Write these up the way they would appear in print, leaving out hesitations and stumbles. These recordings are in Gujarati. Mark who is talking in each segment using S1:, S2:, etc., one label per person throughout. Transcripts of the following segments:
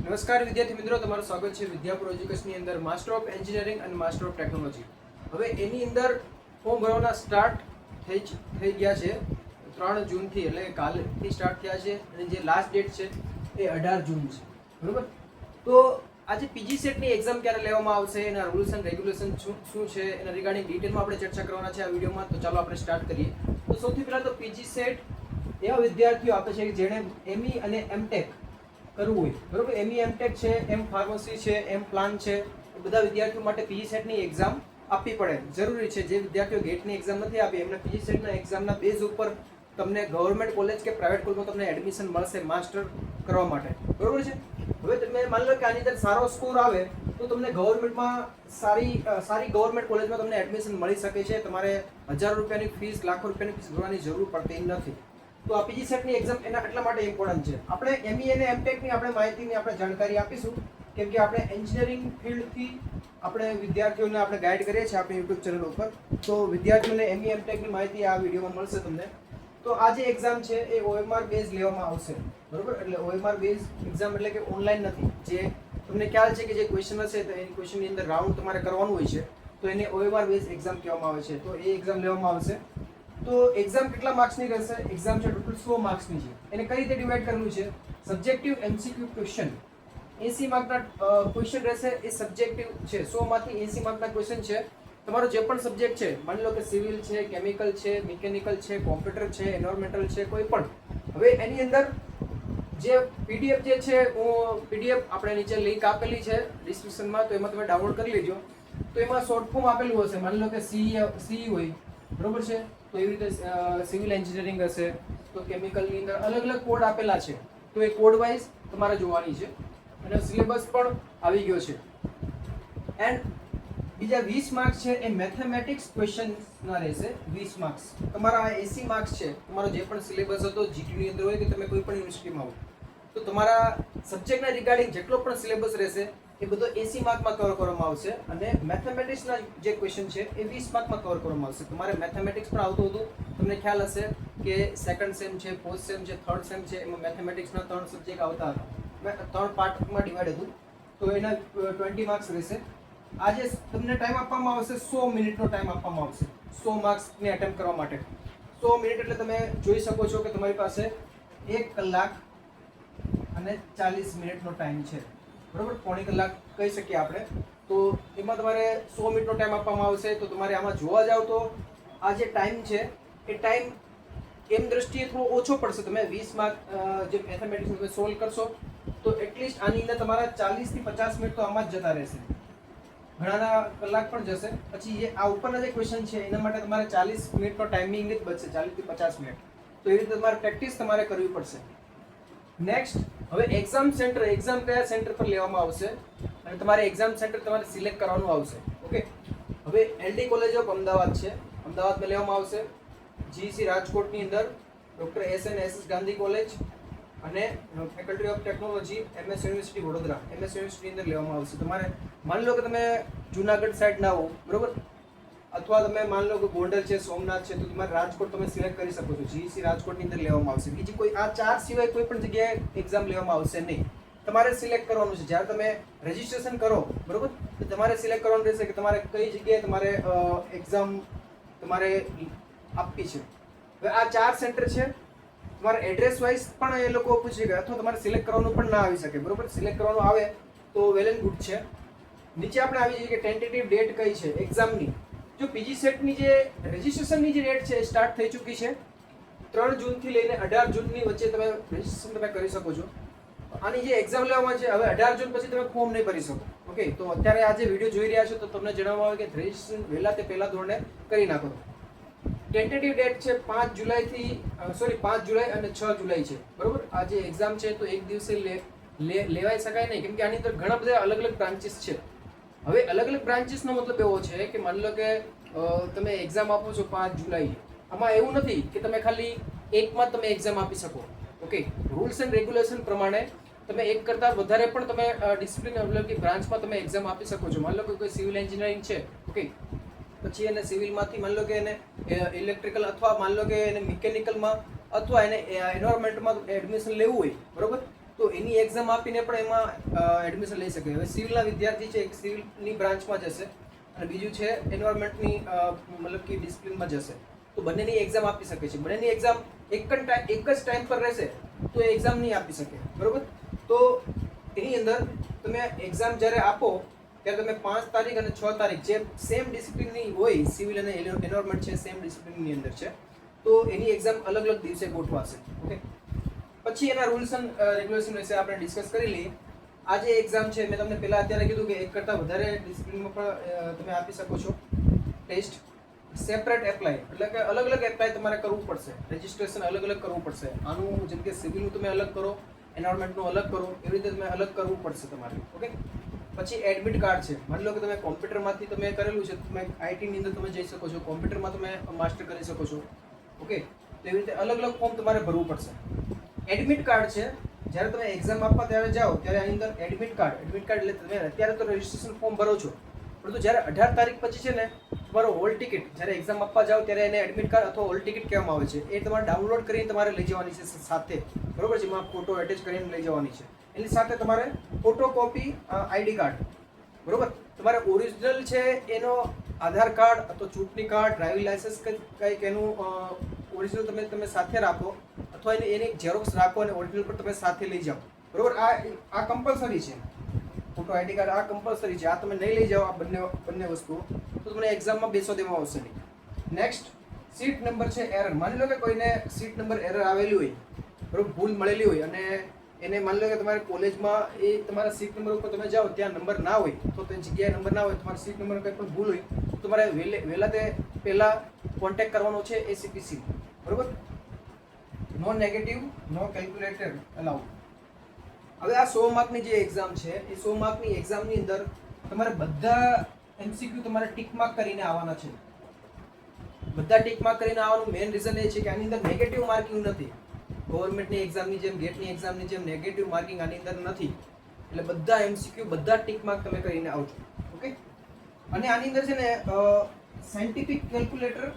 S1: નમસ્કાર વિદ્યાર્થી મિત્રો, તમારું સ્વાગત છે વિદ્યાપુર એજ્યુકેશનની અંદર માસ્ટર ઓફ એન્જિનિયરિંગ અને માસ્ટર ઓફ ટેકનોલોજી. હવે એની અંદર ફોર્મ ભરવાના સ્ટાર્ટ થઈ ગયા છે 3 જૂનથી, એટલે કાલથી સ્ટાર્ટ થયા છે અને જે લાસ્ટ ડેટ છે એ 18 જૂન છે. બરોબર? તો આજે પીજી સેટની એક્ઝામ ક્યારે લેવામાં આવશે, એના રૂલ્સ એન્ડ રેગ્યુલેશન શું છે, એના રિગાર્ડિંગ ડિટેલમાં આપણે ચર્ચા કરવાના છે આ વિડીયોમાં. તો ચાલો આપણે સ્ટાર્ટ કરીએ. તો સૌથી પહેલાં તો પીજી સેટ એવા વિદ્યાર્થીઓ આપે છે કે જેણે એમઈ અને એમટેક કરવું હોય. બરોબર? એમઈ એમટેક છે, એમ ફાર્મસી છે, એમ પ્લાન છે, એ બધા વિદ્યાર્થીઓ માટે પીજી સેટની એક્ઝામ આપવી પડે, જરૂરી છે. જે વિદ્યાર્થીઓ ગેટની એક્ઝામ નથી આપી એમને પીજી સેટના એક્ઝામના બેઝ ઉપર તમને ગવર્મેન્ટ કોલેજ કે પ્રાઇવેટ કોલેજમાં તમને એડમિશન મળશે માસ્ટર કરવા માટે. બરોબર છે? હવે તમે માની લો કે આની અંદર સારો સ્કોર આવે તો તમને ગવર્મેન્ટમાં સારી ગવર્મેન્ટ કોલેજમાં તમને એડમિશન મળી શકે છે. તમારે હજારો રૂપિયાની ફીસ, લાખો રૂપિયાની ફીસ ભરવાની જરૂર પડતી નથી. તો આ પીજી સેટની એક્ઝામ એના એટલા માટે ઇમ્પોર્ટન્ટ છે. આપણે એમઈ અને એમટેકની આપણે માહિતીની આપણે જાણકારી આપીશું, કેમ કે આપણે એન્જિનિયરિંગ ફિલ્ડથી આપણે વિદ્યાર્થીઓને આપણે ગાઈડ કરીએ છીએ આપણી યુટ્યુબ ચેનલ ઉપર. તો વિદ્યાર્થીઓને એમઈ એમટેકની માહિતી આ વિડીયોમાં મળશે તમને. તો આ જે એક્ઝામ છે એ OMR બેઝ લેવામાં આવશે. બરોબર? એટલે OMR બેઝ એક્ઝામ એટલે કે ઓનલાઈન નથી. જે તમને ખ્યાલ છે કે જે ક્વેશ્ચન હશે તો એ ક્વેશ્ચનની અંદર રાઉન્ડ તમારે કરવાનું હોય છે, તો એને OMR બેઝ એક્ઝામ કહેવામાં આવે છે. તો એ એક્ઝામ લેવામાં આવશે. તો એક્ઝામ કેટલા માર્ક્સની રહેશે? એક્ઝામ છે ટોટલ 100 માર્ક્સની છે. એને કઈ રીતે ડિવાઈડ કરવું છે? સબ્જેક્ટિવ MCQ ક્વેશ્ચન 80 માર્કના ક્વેશ્ચન રહેશે. એ સબ્જેક્ટિવ છે, 100 માંથી 80 માર્કના ક્વેશ્ચન છે. તમારો જે પણ સબ્જેક્ટ છે, માની લો કે સિવિલ છે, કેમિકલ છે, મિકેનિકલ છે, કોમ્પ્યુટર છે, એન્વાયરમેન્ટલ છે, કોઈ પણ. હવે એની અંદર જે PDF જે છે, હું PDF આપણે નીચે લિંક આપેલી છે ડિસ્ક્રિપ્શનમાં, તો એમાં તમે ડાઉનલોડ કરી લેજો. તો એમાં શોર્ટ ફોર્મ આપેલું હશે. માની લો કે CE હોય, બરોબર છે, તો એવી રીતે સિવિલ એન્જિનિયરિંગ હશે, તો કેમિકલની અંદર અલગ અલગ કોડ આપેલા છે. તો એ કોડ વાઇઝ તમારે જોવાની છે અને સિલેબસ પણ આવી ગયો છે. એન્ડ બીજા 20 માર્ક્સ છે એ મેથેમેટિક્સ ક્વેશ્ચન્સના રહેશે. 20 માર્ક્સ તમારા 80 માર્ક્સ છે. તમારો જે પણ સિલેબસ હતો GTની અંદર હોય કે તમે કોઈ પણ યુનિવર્સિટીમાં હો, તો તમારા સબ્જેક્ટના રિગાર્ડિંગ જેટલો પણ સિલેબસ રહેશે એ બધો 80 માર્કમાં કવર કરવામાં આવશે. અને મેથેમેટિક્સના જે ક્વેશ્ચન છે એ 20 માર્કમાં કવર કરવામાં આવશે. તમારે મેથેમેટિક્સ પણ આવતું હતું, તમને ખ્યાલ હશે કે સેકન્ડ સેમ છે, ફોર્થ સેમ છે, થર્ડ સેમ છે, એમાં મેથેમેટિક્સના 3 સબ્જેક્ટ આવતા હતા. 3 પાર્ટમાં ડિવાઈડ હતું, તો એના 20 માર્ક્સ રહેશે. આજે તમને ટાઈમ આપવામાં આવશે, 100 મિનિટનો ટાઈમ આપવામાં આવશે 100 માર્ક્સને અટેમ્પ્ટ કરવા માટે. 100 મિનિટ એટલે તમે જોઈ શકો છો કે તમારી પાસે 1 કલાક અને 40 મિનિટનો ટાઈમ છે. બરોબર? પોણી કલાક કહી શકીએ આપણે. તો એમાં તમારે 100 મિનિટનો ટાઈમ આપવામાં આવશે. તો તમારે આમાં જોવા જાવ તો આ જે ટાઈમ છે એ ટાઈમ એમ દ્રષ્ટિએ થોડો ઓછો પડશે. તમે 20 માર્ક જે મેથેમેટિક્સ તમે સોલ્વ કરશો તો એટલીસ્ટ આની અંદર તમારા 40 થી 50 મિનિટ તો આમાં જ જતા રહેશે. ઘણાના કલાક પણ જશે. પછી જે આ ઉપરના જે ક્વેશ્ચન છે એના માટે તમારે 40 મિનિટનો ટાઈમિંગ જ બચશે, 40 થી 50 મિનિટ. તો એવી રીતે તમારે પ્રેક્ટિસ તમારે કરવી પડશે. નેક્સ્ટ, હવે એક્ઝામ સેન્ટર, એક્ઝામ કયા સેન્ટર પર લેવામાં આવશે અને તમારે એક્ઝામ સેન્ટર તમારે સિલેક્ટ કરવાનું આવશે. ઓકે? હવે LD કોલેજ ઓફ અમદાવાદ છે, અમદાવાદમાં લેવામાં આવશે. GC રાજકોટની અંદર ડૉક્ટર SNSS ગાંધી કોલેજ અને faculty of technology MS university Vadodara, MS યુનિવર્સિટીની અંદર લેવામાં આવશે. તમારે માની લો કે તમે જુનાગઢ સાઈડ ના હો, બરોબર, અથવા તમે માની લો કે ગોંડલ છે, સોમનાથ છે, તો તમારે રાજકોટ તમે સિલેક્ટ કરી શકો છો. GC રાજકોટની અંદર લેવામાં આવશે. બીજી કોઈ આ 4 સિવાય કોઈ પણ જગ્યાએ એક્ઝામ લેવામાં આવશે નહીં. તમારે સિલેક્ટ કરવાનું છે. જ્યારે તમે રજિસ્ટ્રેશન કરો, બરોબર, તો તમારે સિલેક્ટ કરવાનું રહેશે કે તમારે કઈ જગ્યાએ તમારે એક્ઝામ તમારે આપવી છે. હવે આ 4 સેન્ટર છે. તમારે એડ્રેસ વાઇઝ પણ એ લોકો પૂછે કે અથવા તમારે સિલેક્ટ કરવાનું પણ ના આવી શકે. બરોબર? સિલેક્ટ કરવાનું આવે તો વેલ એન્ડ ગુડ છે. નીચે આપણે આવી જઈએ કે ટેન્ટેટિવ ડેટ કઈ છે એક્ઝામની. જો પીજી સેટની જે રજિસ્ટ્રેશનની જે ડેટ છે એ સ્ટાર્ટ થઈ ચૂકી છે. 3 જૂનથી લઈને 18 જૂનની વચ્ચે તમે રજિસ્ટ્રેશન તમે કરી શકો છો. આની જે એક્ઝામ લેવામાં છે, હવે 18 જૂન પછી તમે ફોર્મ નહીં ભરી શકો. ઓકે? તો અત્યારે આ જે વિડીયો જોઈ રહ્યા છો તો તમને જણાવવા આવે કે રજિસ્ટ્રેશન વહેલા તે પહેલા ધોરણે કરી નાખો. ટેન્ટેટિવ ડેટ છે 5 જુલાઈ અને 6 જુલાઈ છે. બરોબર? આ જે એક્ઝામ છે તો એક દિવસે લેવાઈ શકાય નહીં, કેમ કે આની અંદર ઘણા બધા અલગ અલગ બ્રાન્ચીસ છે. હવે અલગ અલગ બ્રાન્ચીસનો મતલબ એવો છે કે માની લો કે તમે એક્ઝામ આપો છો 5 જુલાઈ. આમાં એવું નથી કે તમે ખાલી એકમાં તમે એક્ઝામ આપી શકો. ઓકે? રૂલ્સ એન્ડ રેગ્યુલેશન પ્રમાણે તમે એક કરતાં વધારે પણ તમે ડિસિપ્લિન મતલબ કે બ્રાન્ચમાં તમે એક્ઝામ આપી શકો છો. માની લો કે કોઈ સિવિલ એન્જિનિયરિંગ છે, ઓકે, પછી એને સિવિલમાંથી માની લો કે એને ઇલેક્ટ્રિકલ અથવા માની લો કે એને મિકેનિકલમાં અથવા એને એન્વાયરમેન્ટમાં એડમિશન લેવું હોય, બરોબર, તો એની એક્ઝામ આપીને પણ એમાં એડમિશન લઈ શકે. હવે સિવિલના વિદ્યાર્થી છે, એક સિવિલની બ્રાન્ચમાં જશે અને બીજું છે એન્વાયરમેન્ટની મતલબ કે ડિસિપ્લિનમાં જશે. તો બંનેની એક્ઝામ આપી શકે છે. બંનેની એક્ઝામ એક જ ટાઈમ પર રહેશે તો એ એક્ઝામ નહીં આપી શકે, બરોબર. તો એની અંદર તમે એક્ઝામ જ્યારે આપો ત્યારે તમે 5 તારીખ અને 6 તારીખ જે સેમ ડિસિપ્લિનની હોય, સિવિલ અને એન્વાયરમેન્ટ છે સેમ ડિસિપ્લિનની અંદર છે, તો એની એક્ઝામ અલગ અલગ દિવસે ગોઠવાશે. ઓકે, પછી એના રૂલ્સ એન્ડ રેગ્યુલેશન વિશે આપણે ડિસ્કસ કરી લઈએ. આ જે એક્ઝામ છે મેં તમને પહેલાં અત્યારે કીધું કે એક કરતાં વધારે ડિસિપ્લિનમાં પણ તમે આપી શકો છો ટેસ્ટ. સેપરેટ એપ્લાય એટલે કે અલગ અલગ એપ્લાય તમારે કરવું પડશે, રજિસ્ટ્રેશન અલગ અલગ કરવું પડશે. આનું જેમ કે સિવિલનું તમે અલગ કરો, એન્વાયરમેન્ટનું અલગ કરો, એવી રીતે તમે અલગ કરવું પડશે તમારે. ઓકે, પછી એડમિટ કાર્ડ છે. માની લો કે તમે કોમ્પ્યુટરમાંથી તમે કરેલું છે, તમે આઈટીની અંદર તમે જઈ શકો છો, કોમ્પ્યુટરમાં તમે માસ્ટર કરી શકો છો. ઓકે, તો એવી રીતે અલગ અલગ ફોર્મ તમારે ભરવું પડશે. એડમિટ કાર્ડ છે, જ્યારે તમે એક્ઝામ આપવા ત્યારે જાઓ ત્યારે આની અંદર એડમિટ કાર્ડ એટલે તમે અત્યારે તો રજિસ્ટ્રેશન ફોર્મ ભરો છો, પરંતુ જ્યારે 18 તારીખ પછી છે ને તમારો હોલ ટિકિટ, જ્યારે એક્ઝામ આપવા જાઓ ત્યારે એને એડમિટ કાર્ડ અથવા હોલ ટિકિટ કહેવામાં આવે છે, એ તમારે ડાઉનલોડ કરીને તમારે લઈ જવાની છે સાથે, બરોબર. જેમાં ફોટો એટેચ કરીને લઈ જવાની છે. એની સાથે તમારે ફોટોકોપી આઈડી કાર્ડ, બરોબર. તમારે ઓરિજિનલ છે એનો આધાર કાર્ડ અથવા ચૂંટણી કાર્ડ, ડ્રાઇવિંગ લાયસન્સ કંઈક એનું ઓરિજિનલ તમે સાથે રાખો, અથવા એની ઝેરોક્સ રાખો અને ઓરિજિનલ પર તમે સાથે લઈ જાઓ, બરોબર. આ કમ્પલસરી છે. ફોટો આઈડી કાર્ડ આ કમ્પલસરી છે. આ તમે નહીં લઈ જાઓ આ બંને વસ્તુઓ તો તમને એક્ઝામમાં બેસવા દેવામાં આવશે નહીં. નેક્સ્ટ, સીટ નંબર છે એરર. માની લો કે કોઈને સીટ નંબર એરર આવેલી હોય, બરોબર, ભૂલ મળેલી હોય, અને એને માની લો કે તમારે કોલેજમાં એ તમારા સીટ નંબર ઉપર તમે જાઓ ત્યાં નંબર ના હોય, તો તે જગ્યાએ નંબર ના હોય, તમારા સીટ નંબર કંઈ પણ ભૂલ હોય તો તમારે વહેલા તે પહેલાં કોન્ટેક્ટ કરવાનો છે એસીપીસી, બરોબર. નો નેગેટિવ, નો કેલ્ક્યુલેટર અલાઉડ. હવે આ 100 માર્કની જે એક્ઝામ છે એ 100 માર્કની એક્ઝામની અંદર તમારે બધા એમસીક્યુ તમારે ટીક માર્ક કરીને આવવાના છે. બધા ટીક માર્ક કરીને આવવાનું મેઇન રીઝન એ છે કે આની અંદર નેગેટિવ માર્કિંગ નથી. ગવર્મેન્ટની એક્ઝામની જેમ, ગેટની એક્ઝામની જેમ નેગેટિવ માર્કિંગ આની અંદર નથી. એટલે બધા એમસીક્યુ બધા ટીક માર્ક તમે કરીને આવજો. ઓકે, અને આની અંદર છે ને સાયન્ટિફિક કેલ્ક્યુલેટર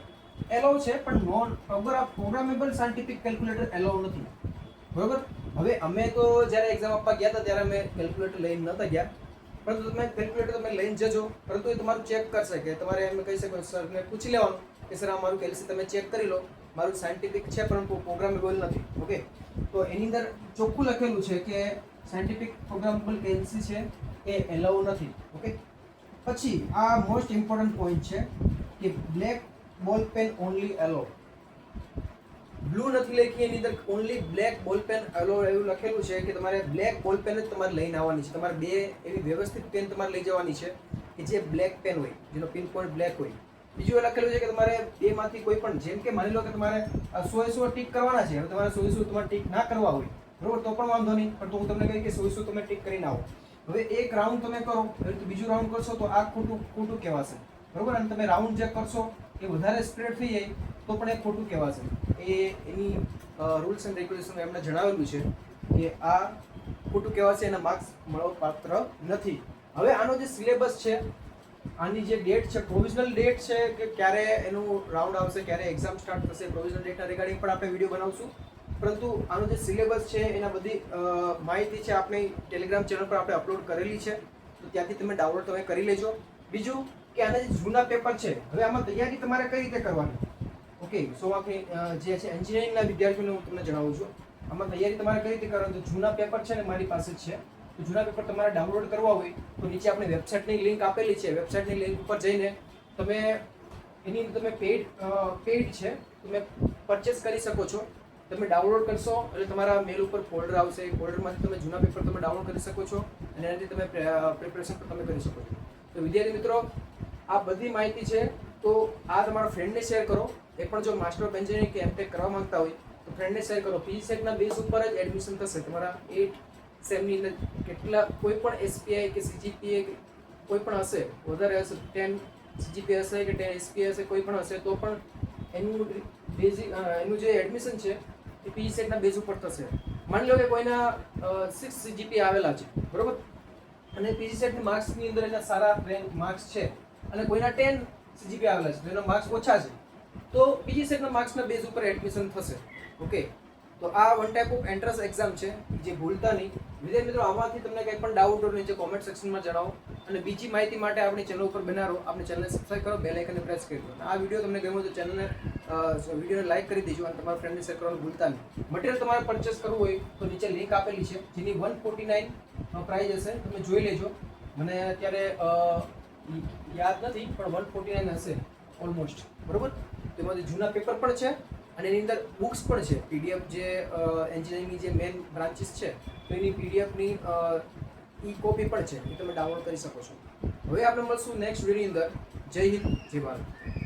S1: એલાઉ છે, પણ non programmable scientific calculator allow નથી, બરોબર. હવે અમે તો જ્યારે એક્ઝામ આપવા ગયા હતા ત્યારે અમે કેલ્ક્યુલેટર લઈને નહોતા ગયા, પરંતુ તમે કેલ્ક્યુલેટર તમે લઈને જજો, પરંતુ એ તમારું ચેક કરશે કે તમારે એમ કહી શકો સરને પૂછી લેવાનું કે સર આ મારું કેલ્સી તમે ચેક કરી લો, મારું સાયન્ટિફિક છે પરંતુ પ્રોગ્રામેબલ નથી. ઓકે, તો એની અંદર ચોખ્ખું લખેલું છે કે સાયન્ટિફિક પ્રોગ્રામેબલ કેલ્સી છે એ એલાઉ નથી. ઓકે, પછી આ મોસ્ટ ઇમ્પોર્ટન્ટ પોઈન્ટ છે કે બ્લેક બોલ પેન ઓનલી એલો. બ્લુ નથી લખી, એની અંદર ઓનલી બ્લેક બોલ પેન એલો એવું લખેલું છે કે તમારે બ્લેક બોલ પેન જ તમારે લઈને આવવાની છે. તમારે બે એવી વ્યવસ્થિત પેન તમારે લઈ જવાની છે કે જે બ્લેક પેન હોય, જેનો પિન પોઈન્ટ બ્લેક હોય. બીજું એ લખેલું છે કે તમારે બેમાંથી કોઈ પણ, જેમ કે માની લો કે તમારે 100 ટીક કરવાના છે, હવે તમારે 100 તમારે ટીક ના કરવા હોય, બરોબર, તો પણ વાંધો નહીં, પણ તો હું તમને કહી કે 100 તમે ટીક કરીને આવો. હવે એક રાઉન્ડ તમે કરો, બીજું રાઉન્ડ કરશો તો આ ખોટું કહેવાશે, બરોબર. અને તમે રાઉન્ડ જે કરશો એ વધારે સ્પ્રેડ થઈ જાય તો પણ એ ખોટું કહેવાશે. એની રૂલ્સ એન્ડ રેગ્યુલેશન એમને જણાવેલું છે કે આ ખોટું કહેવાશે, એના માર્ક્સ મળવા પાત્ર નથી. હવે આનો જે સિલેબસ છે, આની જે ડેટ છે, પ્રોવિઝનલ ડેટ છે કે ક્યારે એનું રાઉન્ડ આવશે, ક્યારે એક્ઝામ સ્ટાર્ટ થશે, પ્રોવિઝનલ ડેટના રિગાર્ડિંગ પણ આપણે વિડીયો બનાવશું. પરંતુ આનો જે સિલેબસ છે એના બધી માહિતી છે આપણી ટેલિગ્રામ ચેનલ પર આપણે અપલોડ કરેલી છે, તો ત્યાંથી તમે ડાઉનલોડ તમે કરી લેજો. બીજું કે આના જે જૂના પેપર છે, હવે આમાં તૈયારી તમારે કઈ રીતે કરવાની. ઓકે, સો આપણી જે છે એન્જિનિયરિંગના વિદ્યાર્થીઓને હું તમને જણાવું છું, આમાં તૈયારી તમારે કઈ રીતે કરવાની. તો જૂના પેપર છે ને મારી પાસે જ છે, તો જૂના પેપર તમારે ડાઉનલોડ કરવા હોય તો નીચે આપણે વેબસાઇટની લિંક આપેલી છે, વેબસાઇટની લિંક ઉપર જઈને તમે એની તમે પેઇડ છે તમે પરચેસ કરી શકો છો. તમે ડાઉનલોડ કરશો એટલે તમારા મેલ ઉપર ફોલ્ડર આવશે, એ ફોલ્ડરમાંથી તમે જૂના પેપર તમે ડાઉનલોડ કરી શકો છો અને એનાથી તમે પ્રિપરેશન પણ તમે કરી શકો છો. તો વિદ્યાર્થી મિત્રો, આ બધી માહિતી છે, તો આ તમારા ફ્રેન્ડને શેર કરો. એ પણ જો માસ્ટર ઓફ એન્જિનિયરિંગ કે એમટેક કરવા માંગતા હોય તો ફ્રેન્ડને શેર કરો. પીજી સેટના બેઝ ઉપર જ એડમિશન થશે તમારા 8 સેમની અંદર. કેટલા કોઈ પણ એસપીઆઈ કે સીજીપીએ કોઈ પણ હશે, વધારે હશે, 10 સીજીપીએ હશે કે 10 એસપીઆઈ હશે, કોઈ પણ હશે તો પણ એનું બેઝિક એનું જે એડમિશન છે એ પીજી સેટના બેઝ ઉપર થશે. માની લો કે કોઈના 6 સીજીપીએ આવેલા છે, બરોબર, અને પીજી સેટની માર્ક્સની અંદર એના સારા રેન્ક માર્ક્સ છે, અને કોઈના 10 સીજીપીએ આવેલા છે તો એના માર્ક્સ ઓછા છે, તો પીજી સેટના માર્ક્સના બેઝ ઉપર એડમિશન થશે. ઓકે, તો આ one type of entrance exam છે, જે ભૂલતા નહીં. વિદ્યાર્થી મિત્રો, આમાંથી તમને કંઈ પણ ડાઉટ હોય નીચે કોમેન્ટ સેક્શનમાં જણાવો. અને બીજી માહિતી માટે આપણી ચેનલ ઉપર બના રહો. આપણી ચેનલને સબસ્ક્રાઈબ કરો, બેલ આઇકનને પ્રેસ કરી દો. આ વિડીયો તમને ગમ્યો તો વિડીયોને લાઈક કરી દેજો અને તમારા ફ્રેન્ડને શેર કરવાનું ભૂલતા નહીં. મટીરિયલ તમારે પરચેસ કરવું હોય તો નીચે લિંક આપેલી છે, જેની 149 પ્રાઇસ હશે. તમે જોઈ લેજો. મને અત્યારે યાદ નથી, પણ 149 હશે ઓલમોસ્ટ, બરોબર. તેમાંથી જૂના પેપર પણ છે અને એની અંદર બુક્સ પણ છે, પીડીએફ. જે એન્જિનિયરિંગની જે મેઇન બ્રાન્ચીસ છે તો એની પીડીએફની ઈ કોપી પણ છે, એ તમે ડાઉનલોડ કરી શકો છો. હવે આપણે મળશું નેક્સ્ટ વિડીયોની અંદર. જય હિન્દ, જય ભારત.